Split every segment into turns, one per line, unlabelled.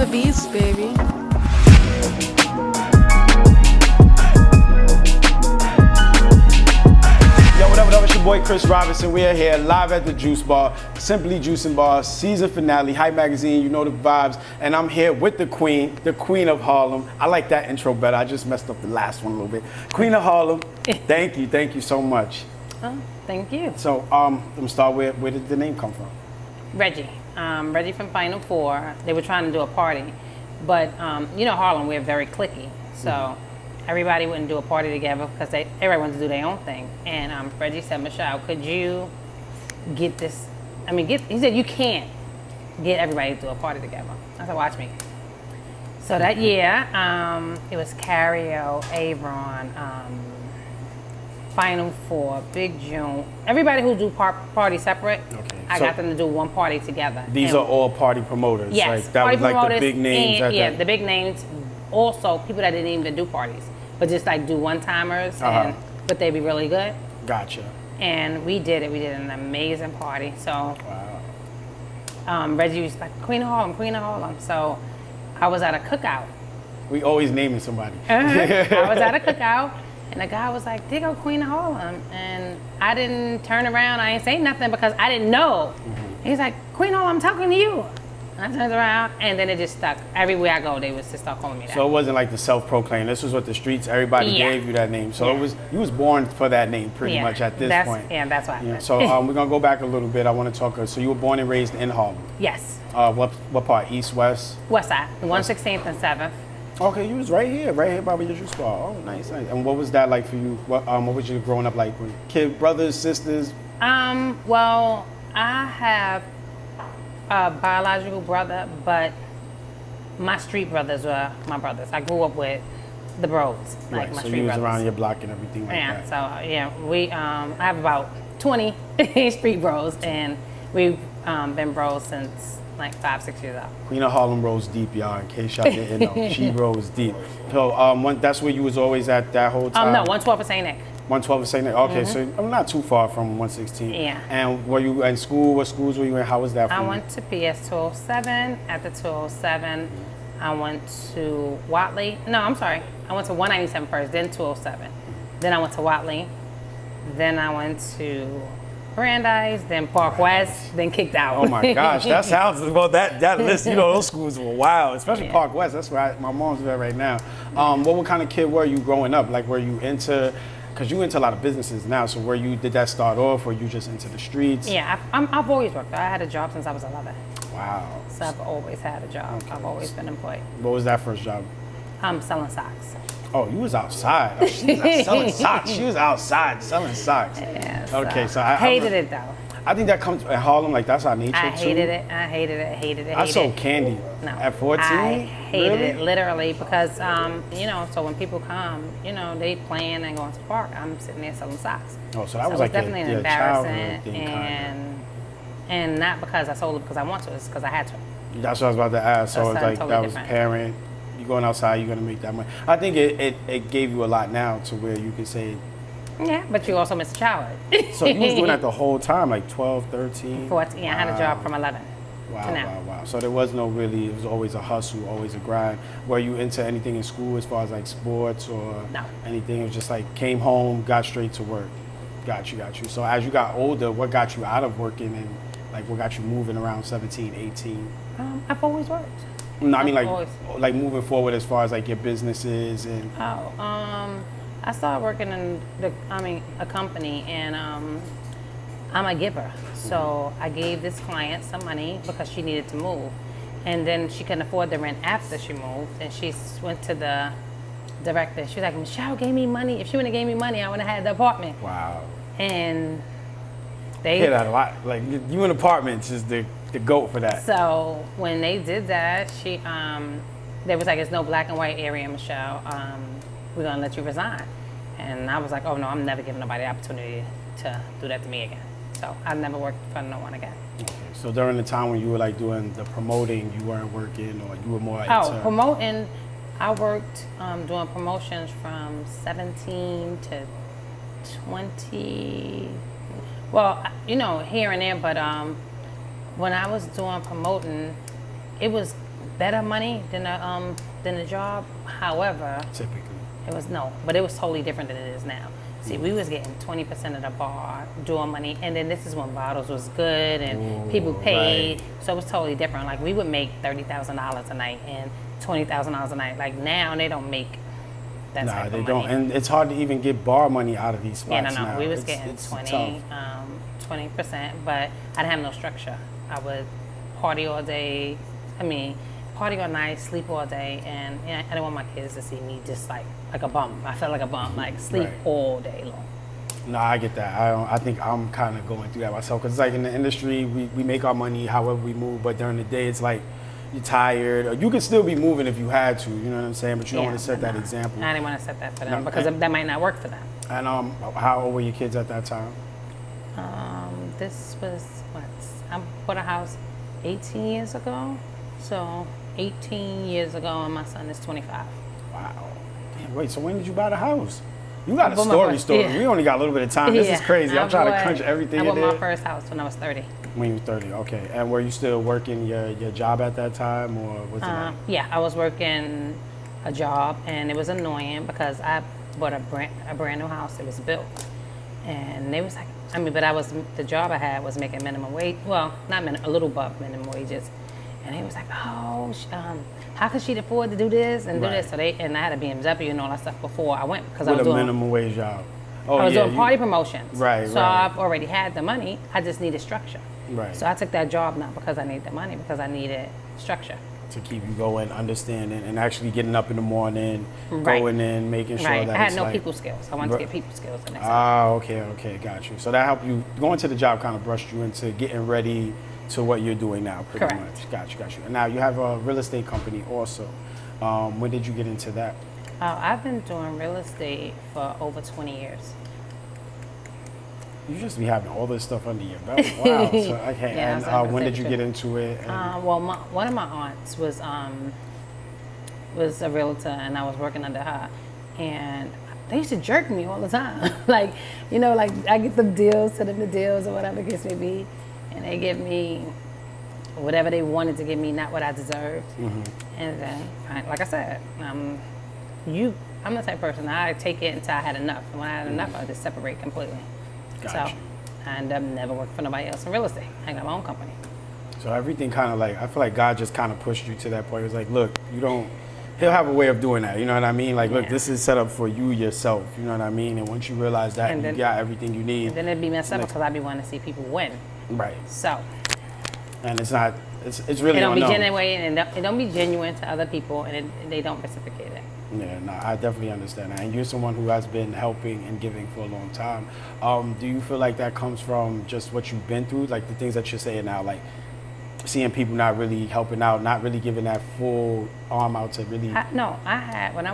the beast, baby.
Yo, what up, it's your boy Chris Robinson. We are here live at the Juice Bar, Simply Juicing Bar, season finale, Hype Magazine, you know the vibes. And I'm here with the queen of Harlem. I like that intro better. I just messed up the last one a little bit. Queen of Harlem, thank you so much.
Oh, thank you.
So, I'm gonna start with, where did the name come from?
Reggie. Reggie from Final Four. They were trying to do a party, but you know Harlem, we're very cliquey. So everybody wouldn't do a party together because everybody wanted to do their own thing. And Reggie said, Michelle, could you get this? He said, you can't get everybody to do a party together. I said, watch me. So that year, it was Cario, Avron, Final Four, Big June. Everybody who do party separate, I got them to do one party together.
These are all party promoters.
Yes,
like, that
party
was like
promoters
the big names.
and, the big names. Also, people that didn't even do parties, but just like do one-timers, but they'd be really good.
Gotcha.
And we did it. We did an amazing party. So Reggie was like, Queen of Harlem, Queen of Harlem. So I was at a cookout.
We always naming somebody.
I was at a cookout. And the guy was like, there go Queen of Harlem. And I didn't turn around. I didn't say nothing because I didn't know. He's like, Queen of Harlem, I'm talking to you. And I turned around, and then it just stuck. Everywhere I go, they would just start calling me that.
So it wasn't like the self-proclaimed. This was what the streets, everybody gave you that name. So you was born for that name pretty much at this point.
Yeah, that's what happened.
So we're going to go back a little bit. I want to talk. So you were born and raised in Harlem.
Yes.
What part? East, west?
West side, 116th and 7th.
Okay, you was right here by your juice bar. Oh, nice. And what was that like for you? What was you growing up like? Kid, brothers, sisters?
Well, I have a biological brother, but my street brothers were my brothers. I grew up with the bros, like my
so
street
you was
brothers.
around your block and everything like that.
So we I have about 20 street bros, and we've been bros since like 5-6 years old.
Queen of Harlem rose deep, y'all, in case y'all didn't know. She rose deep. So that's where you was always at that whole time?
No, 112 for St. Nick.
112 for St. Nick. Okay, so I'm not too far from 116.
Yeah.
And were you in school? What schools were you in? How was that for you?
I went to PS 207. At the 207, I went to Watley. No, I'm sorry. I went to 197 first, then 207. Then I went to Watley. Then I went to Brandeis, then Park West, then kicked out.
Oh my gosh, that sounds, well, that list, you know, those schools were wild, especially Park West. That's where my mom's at right now. What kind of kid were you growing up? Like, were you into, because you into a lot of businesses now, so did that start off, or you just into the streets?
Yeah, I've always worked. I had a job since I was 11.
Wow.
So I've always had a job. I've always been employed.
What was that first job?
Selling socks.
Oh, you was outside. Oh, she was out selling socks. She was outside selling socks.
Yeah,
okay, so I
hated it though.
I think that comes in Harlem, like that's our nature
I
too.
hated it. I
sold candy at 14.
I hated it literally because you know, so when people come, you know, they playing and going to the park. I'm sitting there selling socks.
Oh, so that was
it
like
definitely
your
embarrassing,
thing,
and not because I sold it because I want to. It's because I had to.
That's what I was about to ask. So it's like
totally
that
different.
was parent. You going outside, you're gonna make that money. I think it gave you a lot now to where you could say.
Yeah, but you also miss a childhood.
So you was doing that the whole time, like 12, 13?
14. Yeah, I had a job from 11 to now.
Wow. So there was no really, it was always a hustle, always a grind. Were you into anything in school as far as like sports or anything? It was just like came home, got straight to work. Got you. So as you got older, what got you out of working and like what got you moving around 17, 18?
I've always worked.
No, I mean like moving forward as far as like your businesses and.
I started working in a company, and I'm a giver. So I gave this client some money because she needed to move, and then she couldn't afford the rent after she moved, and she went to the director. She was like, Michelle gave me money. If she wouldn't have gave me money, I would have had the apartment.
Wow.
And they
hear that a lot. Like you in apartments is the GOAT for that.
So when they did that, she they was like, it's no black and white area, Michelle. We're gonna let you resign. And I was like, oh no, I'm never giving nobody the opportunity to do that to me again. So I've never worked for no one again.
Okay. So during the time when you were like doing the promoting, you weren't working, or you were more into
promoting. I worked doing promotions from 17 to 20. Well, you know, here and there, but when I was doing promoting, it was better money than the job. However,
Typically.
but it was totally different than it is now. See, we was getting 20% of the bar door money, and then this is when bottles was good and people paid,
right.
so it was totally different. Like we would make $30,000 a night and $20,000 a night. Like now they don't make that type of money.
Nah, they don't, and it's hard to even get bar money out of these spots.
Yeah, no,
now.
we was
It's
getting
tough.
20%, but I didn't have no structure. I would party all day. I mean, party all night, sleep all day, and I didn't want my kids to see me just like a bum. I felt like a bum, like sleep
Right.
all day long.
No, I get that. I think I'm kind of going through that myself because it's like in the industry, we make our money however we move, but during the day it's like you're tired. Or you can still be moving if you had to, you know what I'm saying? But you don't want to set that example.
I didn't want to set that for them
No,
because that might not work for them.
And how old were your kids at that time?
This was I bought a house 18 years ago, so 18 years ago, and my son is 25.
Wow. Man, wait, so when did you buy the house? You got a
bought my
story.
first- yeah.
We only got a little bit of time. This is crazy. I'm trying to crunch everything
I
in
bought my
there.
first house when I was 30.
When you were 30, okay. And were you still working your job at that time, or was it like?
Yeah, I was working a job, and it was annoying because I bought a brand new house. It was built, and they was like, the job I had was making minimum wage. Well, not a little above minimum wages, and they was like, oh, how could she afford to do this and do
Right.
this? So and I had a BMW and all that stuff before I went because I
With
was
a
doing
minimum wage job. Oh,
I was
yeah,
doing party promotions.
Right,
So
right.
I've already had the money. I just needed structure.
Right.
So I took that job not because I needed the money, because I needed structure.
To keep you going, understanding, and actually getting up in the morning,
Right.
going in, making sure
Right.
that
I had
it's
no
like,
people skills. I wanted to get people skills the next time.
Ah, okay, got you. So that helped you, going to the job kind of brushed you into getting ready to what you're doing now, pretty
Correct.
much. Got you. And now you have a real estate company also. When did you get into that?
I've been doing real estate for over 20 years.
You just be having all this stuff under your belt. Wow. So, okay.
Yeah,
And
so I
when
said
did you
too.
get into it? And,
Well, one of my aunts was a realtor, and I was working under her, and they used to jerk me all the time. Like, like I get them deals, send them the deals or whatever the case may be, and they give me whatever they wanted to give me, not what I deserved. And then, like I said, I'm the type of person, I take it until I had enough, and when I had enough, I just separate completely.
Gotcha.
So I ended up never working for nobody else in real estate. I got my own company.
So everything kind of like, I feel like God just kind of pushed you to that point. It was like, look, he'll have a way of doing that. You know what I mean? Like, look,
Yeah.
this is set up for you yourself. You know what I mean? And once you realize that,
And
you
then-
got everything you need.
And then it'd be messed up
Like-
because I'd be wanting to see people win.
Right.
So
And it's not, it's really
it don't be
unknown.
genuine, and it don't be genuine to other people, and they don't reciprocate it.
Yeah, no, I definitely understand that. And you're someone who has been helping and giving for a long time. Do you feel like that comes from just what you've been through? Like the things that you're saying now, like seeing people not really helping out, not really giving that full arm out to really.
I had, when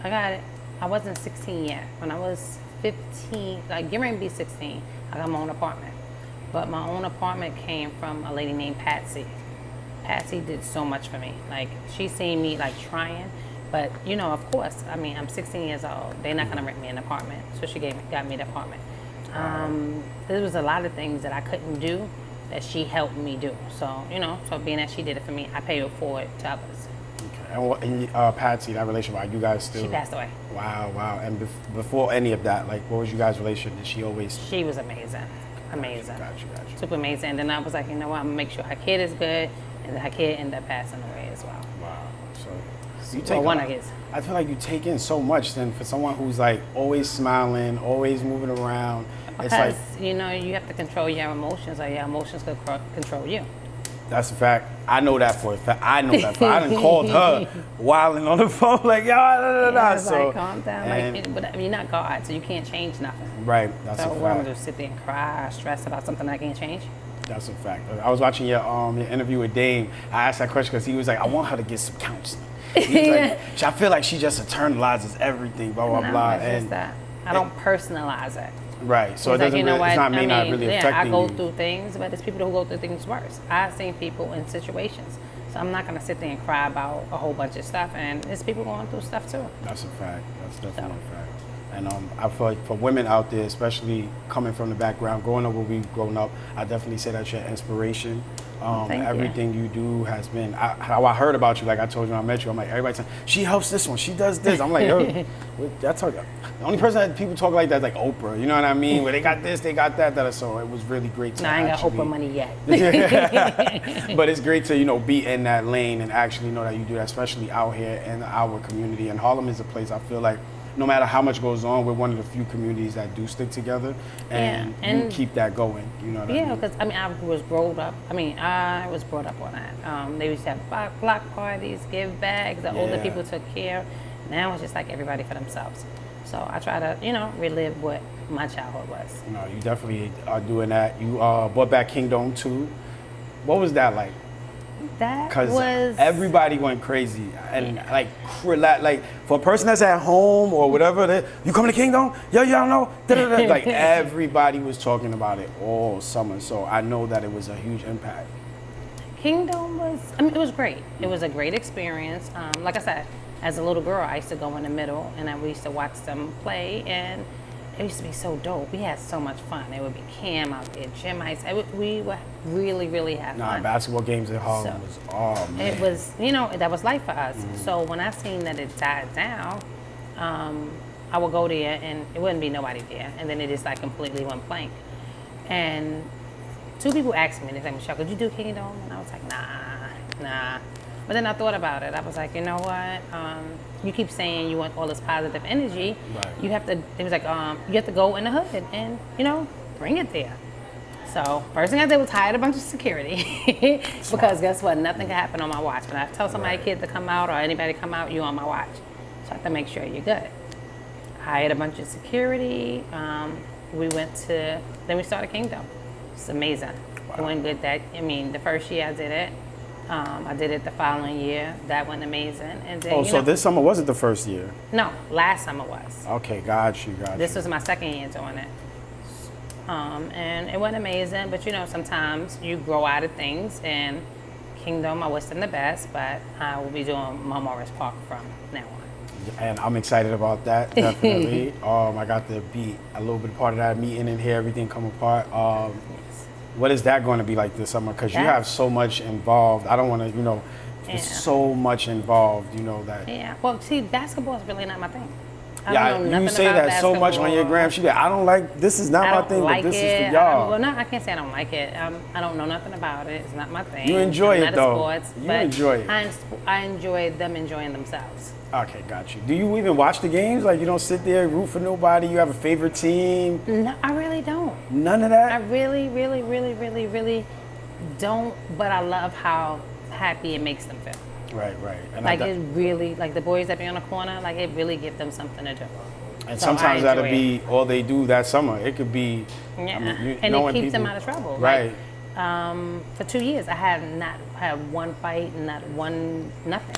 I got it, I wasn't 16 yet. When I was 15, like getting ready to be 16, I got my own apartment. But my own apartment came from a lady named Patsy. Patsy did so much for me. Like, she seen me like trying, but of course, I'm 16 years old. They're not gonna rent me an apartment, so she got me the apartment. There was a lot of things that I couldn't do that she helped me do. So so being that she did it for me, I paid it forward to others.
Okay. And Patsy, that relationship, are you guys still?
She passed away.
Wow. And before any of that, like, what was you guys' relationship? Did she always?
She was amazing. Amazing.
Got you.
Super amazing. And then I was like, you know what, I'm gonna make sure her kid is good, and her kid ended up passing away as well.
Wow. So you
Well,
take
one of his.
I feel like you take in so much then for someone who's like always smiling, always moving around. It's
Because
like
you have to control your emotions, or your emotions could control you.
that's a fact. I know that for a fact. I done called her wilding on the phone like, yo,
Yeah, it's
so
like, calm down. But you're not God, so you can't change nothing.
right, that's
So
a
what, I'm
fact.
gonna just sit there and cry or stress about something I can't change?
That's a fact. I was watching your interview with Dame. I asked that question because he was like, I want her to get some counseling. He was like, I feel like she just internalizes everything, blah, blah,
No,
blah.
it's just that I don't personalize it.
Right, so
It's
it doesn't
like,
it's not me not really affecting
I go
you.
through things, but there's people who go through things worse. I've seen people in situations. So I'm not going to sit there and cry about a whole bunch of stuff. And there's people going through stuff too.
That's a fact. That's definitely a fact. And I feel like for women out there, especially coming from the background, growing up where we've grown up, I definitely say that's your inspiration.
Thank you.
Everything you do has been, how I heard about you, like I told you when I met you, I'm like, everybody's saying, she helps this one, she does this. I'm like, yo, that's her. The only person that people talk like that is like Oprah, you know what I mean? Where they got this, they got that. So it was really great to
No, I ain't
actually,
got Oprah money yet.
but it's great to, be in that lane and actually know that you do that, especially out here in our community. And Harlem is a place I feel like no matter how much goes on, we're one of the few communities that do stick together, and you keep that going. You know what I mean?
Yeah, because I was brought up. I was brought up on that. They used to have block parties, give bags. The older people took care. Now it's just like everybody for themselves. So I try to, relive what my childhood was.
No, you definitely are doing that. You brought back Kingdom too. What was that like?
That
Because
was
everybody went crazy, and like for a person that's at home or whatever, you coming to Kingdom? Yeah, y'all know. Da-da-da. Like everybody was talking about it all summer, so I know that it was a huge impact.
Kingdom was. It was great. It was a great experience. Like I said, as a little girl, I used to go in the middle, and we used to watch them play, and it used to be so dope. We had so much fun. It would be Cam out there, Jim Ice. We would really, really have fun.
Basketball games in Harlem was, man.
It was, that was life for us. So when I seen that it died down, I would go there and it wouldn't be nobody there. And then it just like completely went blank. And 2 people asked me, they said, Michelle, could you do Kingdom? And I was like, nah. But then I thought about it. I was like, you know what? You keep saying you want all this positive energy.
Right.
You have to, it was like, you have to go in the hood and, bring it there. So first thing I did was hire a bunch of security because guess what? Nothing can happen on my watch. When I tell somebody, kid, to come out or anybody to come out, you on my watch. So I have to make sure you're good. Hired a bunch of security. Then we started Kingdom. It's amazing. It went good the first year I did it. I did it the following year. That went amazing. And then,
so this summer wasn't the first year?
No, last summer was.
Okay, got you.
This was my second year doing it. And it went amazing, but sometimes you grow out of things, and Kingdom, I wish them the best, but I will be doing Morris Park from now on.
And I'm excited about that, definitely. I got to be a little bit part of that meeting and hear everything come apart. What is that going to be like this summer? Because you have so much involved. I don't want to, there's so much involved, that.
Yeah, well, see, basketball is really not my thing.
You say that so much on your gram. She I don't like, this is not my thing, but this is for y'all.
No, I can't say I don't like it. I don't know nothing about it. It's not my thing.
You enjoy it, though.
Sports,
you enjoy it.
I enjoy them enjoying themselves.
Okay, got you. Do you even watch the games? Like, you don't sit there, root for nobody? You have a favorite team?
No, I really don't.
None of that?
I really, really, really, really, really don't, but I love how happy it makes them feel.
Right. And
it really, the boys that be on the corner, it really gives them something to do.
And sometimes that'll be all they do that summer. It could be,
and it keeps them out of trouble.
Right.
For 2 years, I have not had one fight, not one nothing.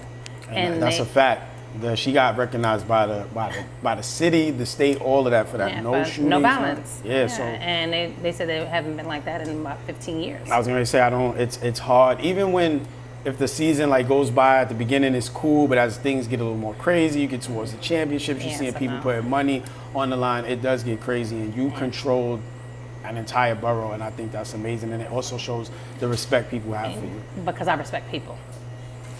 And that's a fact. She got recognized by the city, the state, all of that for that. No shootings,
no violence.
Yeah. So.
And they said they haven't been like that in about 15 years.
I was going to say, it's hard. Even if the season goes by at the beginning, it's cool, but as things get a little more crazy, you get towards the championships, you're seeing people putting money on the line, it does get crazy, and you control an entire borough, and I think that's amazing, and it also shows the respect people have for you.
Because I respect people.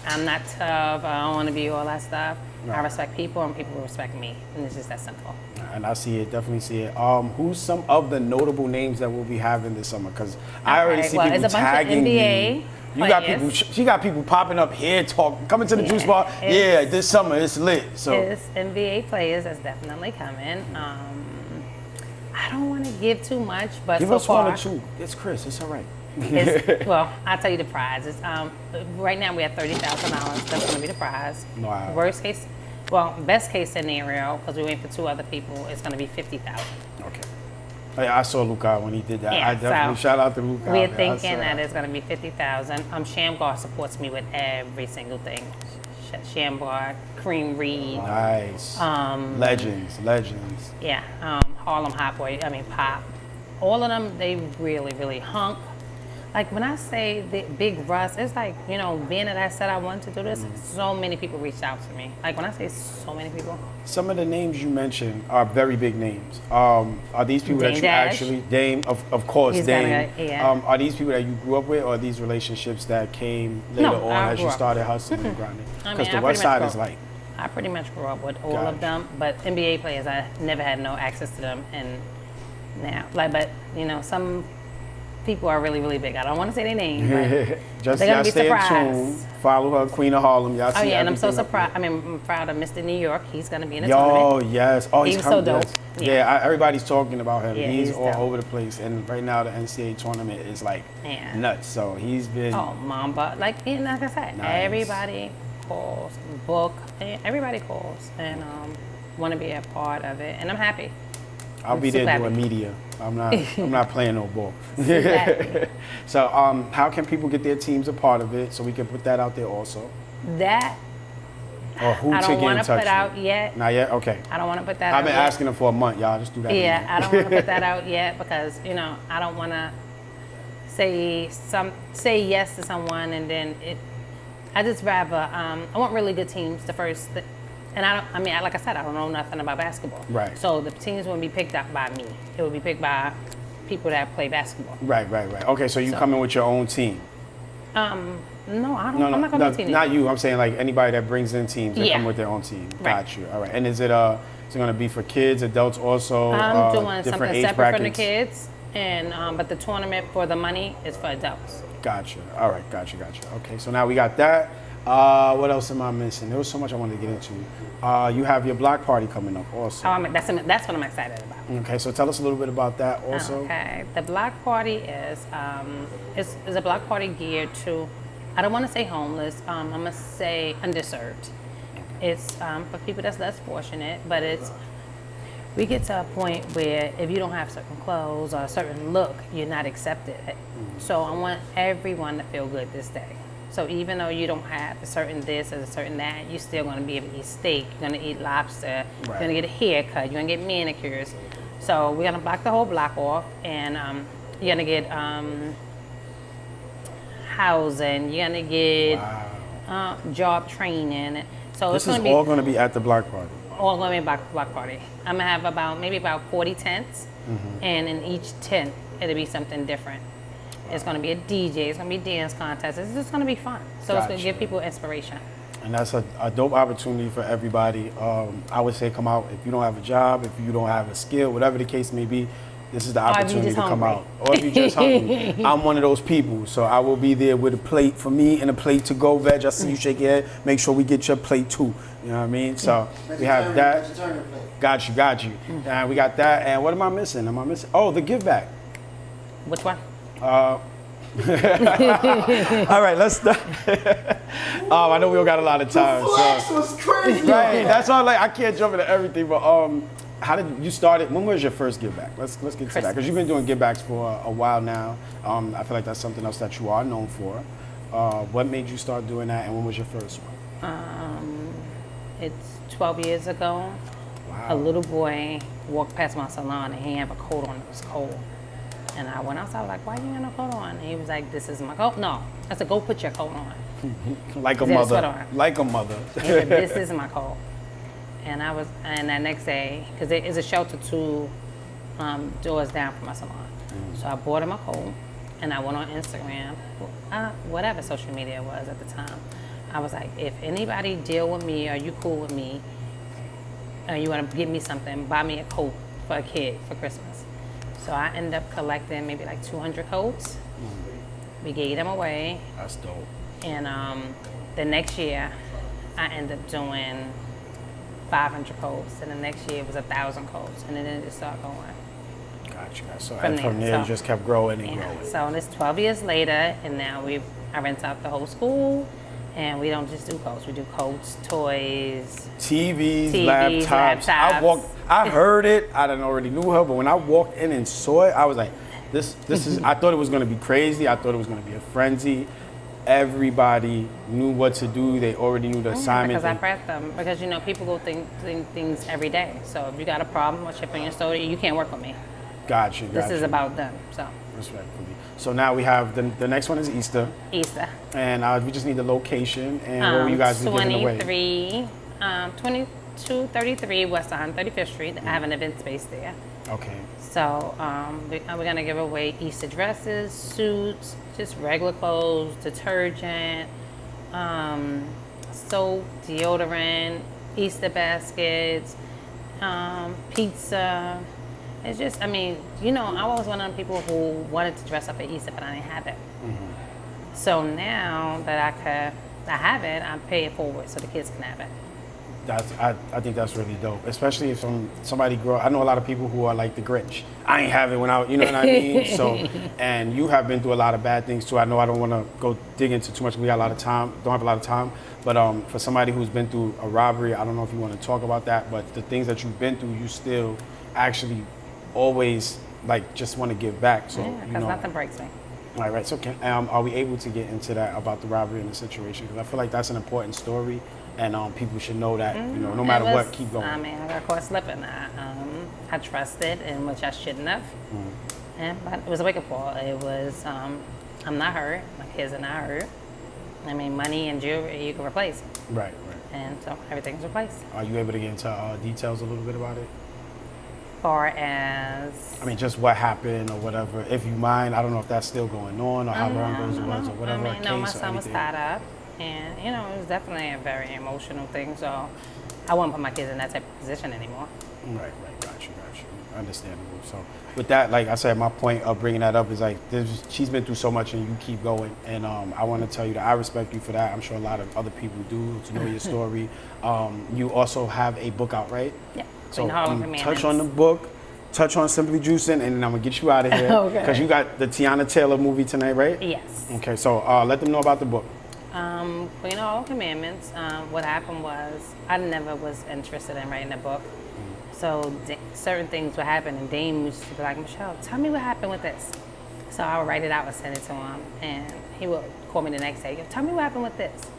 I'm not tough, I don't want to be all that stuff. No. I respect people, and people respect me, and it's just that simple.
And I see it, definitely see it. Who's some of the notable names that we'll be having this summer? Because I already see people tagging you. She got people popping up here, coming to the juice bar. Yeah, this summer it's lit. So
it's NBA players that's definitely coming. I don't want to give too much, but
give
so
us
far,
1 or 2. It's Chris. It's all right.
I'll tell you the prize. It's, right now we have $30,000. That's going to be the prize.
Wow.
Best case scenario, because we're waiting for 2 other people, it's going to be $50,000.
Okay. I saw Luca when he did that.
Yeah,
I definitely shout out to Luca.
We're thinking that it's going to be $50,000. Shamgar supports me with every single thing. Shamgar, Kareem Reed.
Nice. Legends.
Yeah. Harlem Hot Boy. Pop. All of them, they really, really Hunk. Like when I say the big Russ, it's like, being that I said I wanted to do this, so many people reached out to me. Like when I say so many people.
Some of the names you mentioned are very big names. Are these people that
Dame
you
Dash.
actually, Dame, of course,
He's
Dame.
yeah.
Are these people that you grew up with, or are these relationships that came later
No,
on
I
as
grew
you
up.
started hustling and grinding?
I
Because
mean,
the
I
West
pretty much
Side is
grew up.
like,
I pretty much grew up with all
Gotcha.
of them, but NBA players, I never had no access to them, and now, but some people are really, really big. I don't want to say their name, but
just
they're
y'all
gonna be
stay
surprised.
tuned. Follow her, Queen of Harlem. Y'all see
Oh yeah, and I'm so
everything up there.
surprised. I mean, I'm proud of Mr. New York. He's gonna be in the
Yo,
tournament.
yes. Oh,
He
he's
was so
coming.
dope.
Yes.
Yeah.
Yeah, everybody's talking about him.
Yeah,
he's
he's
all
dope.
over the place, and right now the NCAA tournament is like
Yeah.
nuts. So he's been.
Oh, Mamba. Like I said,
Nice.
everybody calls, book, everybody calls, and want to be a part of it, and I'm happy.
I'll be
super
there doing
happy.
media. I'm not playing no ball.
Super happy.
So how can people get their teams a part of it so we can put that out there also?
That
Or who
I
to
don't
get in
want to
touch
put out
with?
yet.
Not yet? Okay.
I don't want to put that out
I've been
yet.
asking them for a month, y'all. Just do that.
Yeah,
again.
I don't want to put that out yet because I don't want to say yes to someone and then I just rather I want really good teams the first. And like I said, I don't know nothing about basketball.
Right.
So the teams wouldn't be picked up by me. It would be picked by people that play basketball.
Right. Okay, so you come in with your own team.
No, I don't.
No,
I'm not going to team.
not you. I'm saying like anybody that brings in teams, they
Yeah.
come with their own team.
Right.
Got you. All right. And is it going to be for kids, adults also?
I'm doing
different
something
age
separate from the
brackets?
kids, and but the tournament for the money is for adults.
Gotcha. All right. Gotcha. Okay. So now we got that. What else am I missing? There was so much I wanted to get into. You have your block party coming up also.
That's what I'm excited about.
Okay. So tell us a little bit about that also.
Okay, the block party is a block party geared to, I don't want to say homeless, I'm gonna say underserved. It's for people that's less fortunate, but we get to a point where if you don't have certain clothes or a certain look, you're not accepted. So I want everyone to feel good this day. So even though you don't have a certain this or a certain that, you're still gonna be able to eat steak, you're gonna eat lobster, you're gonna get a haircut, you're gonna get manicures. So we're gonna block the whole block off, and you're gonna get housing, you're gonna get job training. So
This
it's
is
gonna
all
be
going to be at the block party.
all gonna be a block party. I'm gonna have maybe about 40 tents, and in each tent it'll be something different. It's gonna be a DJ, it's gonna be dance contest. It's just gonna be fun. So it's gonna
Gotcha.
give people inspiration.
And that's a dope opportunity for everybody. I would say come out if you don't have a job, if you don't have a skill, whatever the case may be. This is the
if you
opportunity
just
to come
hungry.
out. Or if you're just hungry. I'm one of those people. So I will be there with a plate for me and a plate to go. Veg, I see you shake your head. Make sure we get your plate too. You know what I mean? So we have that. Got you. And we got that. And what am I missing? Oh, the give back.
Which one?
All right, let's start. I know we don't got a lot of time.
Flex
So.
was crazy.
Right, that's all. Like I can't jump into everything, but how did you start it? When was your first give back? Let's get to that because you've been doing give backs for a while now. I feel like that's something else that you are known for. What made you start doing that, and when was your first one?
It's 12 years ago.
Wow.
A little boy walked past my salon and he didn't have a coat on. It was cold. And I went outside, I was like, why you got no coat on? And he was like, this is my coat. No. I said, go put your coat on.
Like a
He had a sweater
mother.
on.
Like a mother.
He said, this is my coat. And that next day, because there is a shelter 2 doors down from my salon. So I bought him a coat and I went on Instagram, whatever social media it was at the time. I was like, if anybody deal with me or you cool with me, or you want to give me something, buy me a coat for a kid for Christmas. So I ended up collecting maybe like 200 coats. We gave them away.
That's dope.
And the next year, I ended up doing 500 coats. And the next year it was 1,000 coats. And then it just started going.
Gotcha. So
From
from
there,
there,
so-
it just kept growing and
Yeah.
growing.
So it's 12 years later, and now I rent out the whole school. And we don't just do coats. We do coats, toys.
TVs,
TVs,
laptops. I heard it. I didn't already knew her, but when I walked in and saw it, I was like, this is. I thought it was gonna be crazy. I thought it was gonna be a frenzy. Everybody knew what to do. They already knew the assignment.
Because I prep them. Because people go think things every day. So if you got a problem or chip on your shoulder, you can't work with me.
Gotcha.
This is about them. So
Respectfully. So now we have the next one is Easter.
Easter.
And we just need the location and what will you guys be giving away?
2233 West 135th Street. I have an event space there.
Okay.
So we're going to give away Easter dresses, suits, just regular clothes, detergent, soap, deodorant, Easter baskets, pizza. It's just, I mean, you know, I was one of the people who wanted to dress up for Easter, but I didn't have it. Mm-hmm. So now that I have it, I pay it forward so the kids can have it.
I think that's really dope, especially if somebody grow up. I know a lot of people who are like the Grinch. I ain't have it when you know what I mean? So, and you have been through a lot of bad things too. I know I don't want to go dig into too much. We got a lot of time, don't have a lot of time. But for somebody who's been through a robbery, I don't know if you want to talk about that, but the things that you've been through, you still actually always like just want to give back. So,
yeah, because nothing breaks me.
All right, so are we able to get into that about the robbery and the situation? Because I feel like that's an important story. And people should know that, you know, no matter what, keep going.
I mean, I got caught slipping. I trusted, in which I shouldn't have. But it was a wake-up call. It was, I'm not hurt. My kids are not hurt. I mean, money and jewelry you can replace.
Right.
And so everything's replaced.
Are you able to get into details a little bit about it?
Far as?
I mean, just what happened or whatever. If you mind, I don't know if that's still going on or how long those was or whatever.
I mean, no, my son was tied up. And, you know, it was definitely a very emotional thing, so I wouldn't put my kids in that type of position anymore.
Right. Got you. Understandable. So with that, like I said, my point of bringing that up is like, she's been through so much and you keep going. And I want to tell you that I respect you for that. I'm sure a lot of other people do, to know your story. You also have a book out, right?
Yeah.
So touch on the book, touch on Simply Juicing, and then I'm going to get you out of here.
Okay.
Because you got the Tiana Taylor movie tonight, right?
Yes.
Okay, so let them know about the book.
Queen of All Commandments, what happened was I never was interested in writing a book. So certain things would happen, and Dame used to be like, Michelle, tell me what happened with this. So I would write it out and send it to him, and he would call me the next day, tell me what happened with this.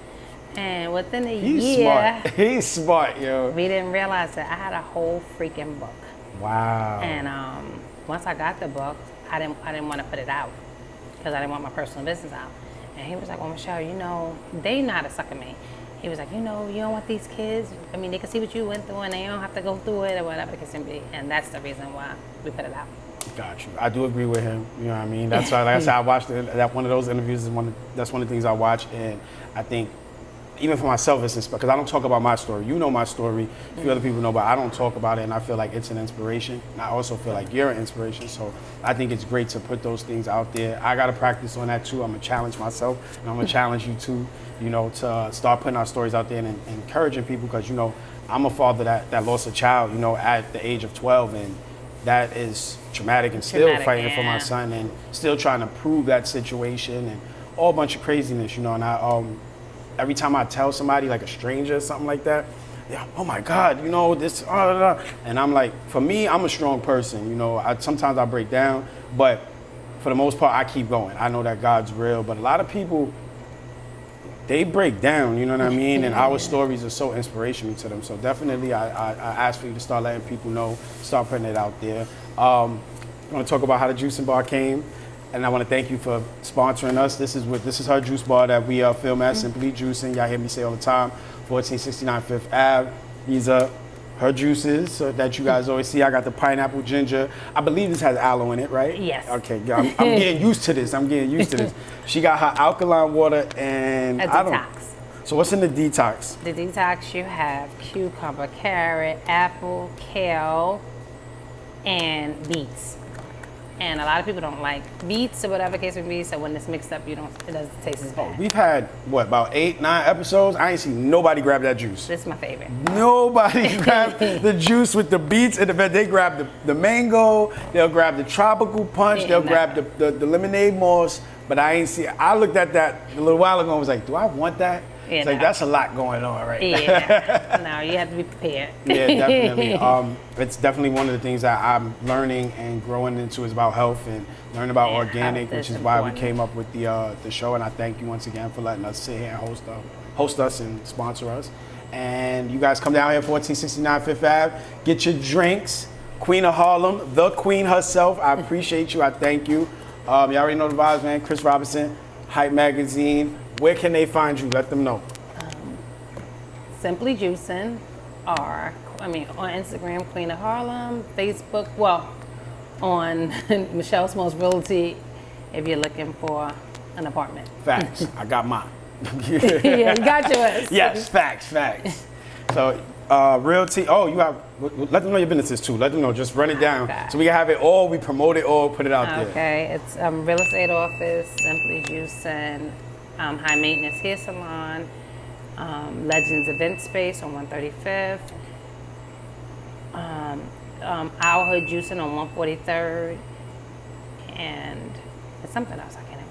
And within a year,
He's smart, yo.
we didn't realize that I had a whole freaking book.
Wow.
And once I got the book, I didn't want to put it out because I didn't want my personal business out. And he was like, well, Michelle, you know, they know how to sucker me. He was like, you know, you don't want these kids. I mean, they can see what you went through and they don't have to go through it or whatever the case may be. And that's the reason why we put it out. Got
you. I do agree with him. You know what I mean? That's why, like I said, I watched that one of those interviews that's one of the things I watch. And I think, even for myself, it's because I don't talk about my story. You know my story. A few other people know, but I don't talk about it, and I feel like it's an inspiration. And I also feel like you're an inspiration, so I think it's great to put those things out there. I got to practice on that too. I'm going to challenge myself, and I'm going to challenge you too, you know, to start putting our stories out there and encouraging people, because, you know, I'm a father that lost a child, you know, at the age of 12, and that is traumatic, and still fighting for my son and still trying to prove that situation and all bunch of craziness, you know, and every time I tell somebody, like a stranger or something like that, yeah, oh my God, you know, this, and I'm like, for me, I'm a strong person, you know, sometimes I break down, but for the most part, I keep going. I know that God's real, but a lot of people, they break down, you know what I mean? And our stories are so inspirational to them. So definitely, I ask for you to start letting people know, start putting it out there. I want to talk about how the juicing bar came. And I want to thank you for sponsoring us. This is her juice bar that we film at Simply Juicing. Y'all hear me say all the time, 1469 Fifth Ave. These are her juices that you guys always see. I got the pineapple ginger. I believe this has aloe in it, right?
Yes.
Okay, I'm getting used to this. She got her alkaline water and
a detox.
So what's in the detox?
The detox, you have cucumber, carrot, apple, kale, and beets. And a lot of people don't like beets or whatever case may be, so when it's mixed up, it doesn't taste as bad.
We've had, about 8, 9 episodes? I ain't seen nobody grab that juice.
This is my favorite.
Nobody grabbed the juice with the beets in the bed. They grab the mango, they'll grab the tropical punch, they'll grab the lemonade moss, but I ain't see. I looked at that a little while ago and was like, do I want that? It's like, that's a lot going on right now.
Yeah, no, you have to be prepared.
Yeah, definitely. It's definitely one of the things that I'm learning and growing into is about health and learning about organic, which is why we came up with the show. And I thank you once again for letting us sit here and host us and sponsor us. And you guys come down here, 1469 Fifth Ave, get your drinks. Queen of Harlem, the queen herself. I appreciate you. I thank you. You already know the vibes, man. Chris Robinson, Hype Magazine. Where can they find you? Let them know.
Simply Juicing, or on Instagram, Queen of Harlem, Facebook, well, on Michelle Smalls Realty, if you're looking for an apartment.
Facts. I got mine.
Yeah, you got yours.
Yes, facts. So, Realty. Oh, you have. Let them know your businesses too. Let them know. Just run it down
Okay.
so we can have it all. We promote it all. Put it out there.
Okay, it's real estate office, Simply Juicing, high maintenance hair salon, Legends event space on 135th, Our Hood Juicing on 143rd, and it's something else I can't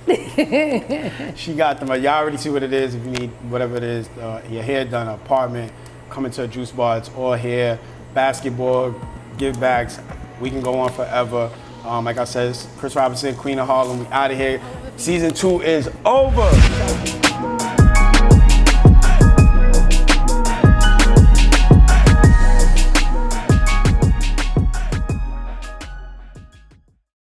even remember.
She got them. Y'all already see what it is. If you need whatever it is, your hair done, an apartment, come into a juice bar. It's all here. Basketball, give backs. We can go on forever. Like I said, it's Chris Robinson, Queen of Harlem. We out of here. Season 2 is over.